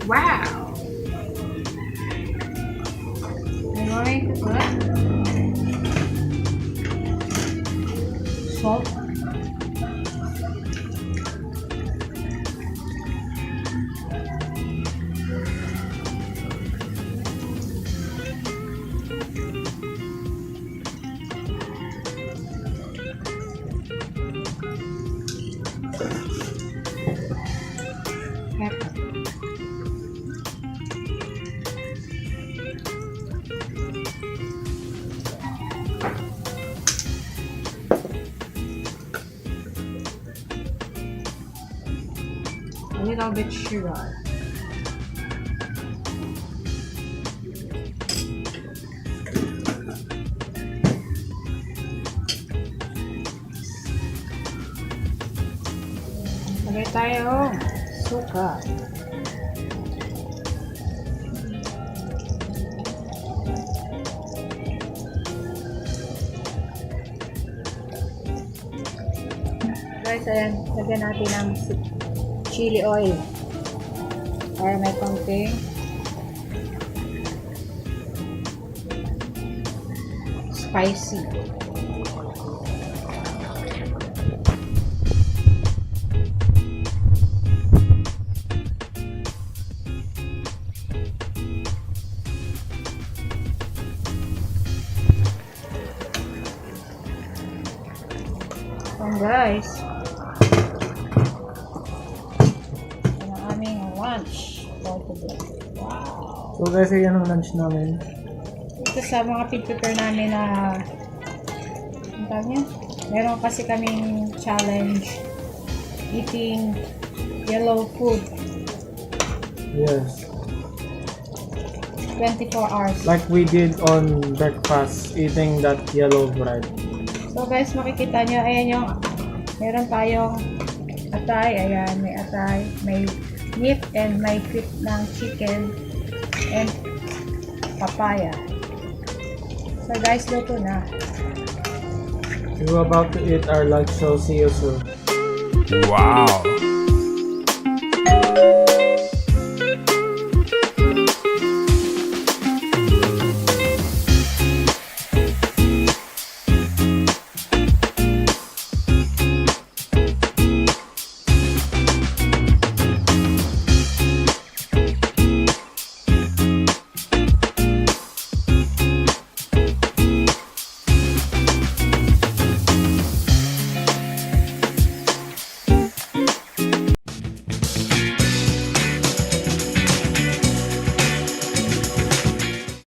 Wow! I'm going to put salt. Pepper. A little bit sugar. Lagay tayo suka. Guys, ayan, lagyan natin ng chili oil para may konting spicy. And guys, yan ang aming lunch for today. Wow! So guys, yan ang lunch namin. Ito sa mga pig-prepare namin na ang tawag niya? Meron kasi kaming challenge eating yellow food Yes. 24 hours. Like we did on breakfast, eating that yellow bread. So guys, makikita nyo, ayan yung meron tayong atay, ayan, may atay, may meat and may feet ng chicken and papaya. So guys, luto na. We're about to eat our lunch, so see you soon. Wow!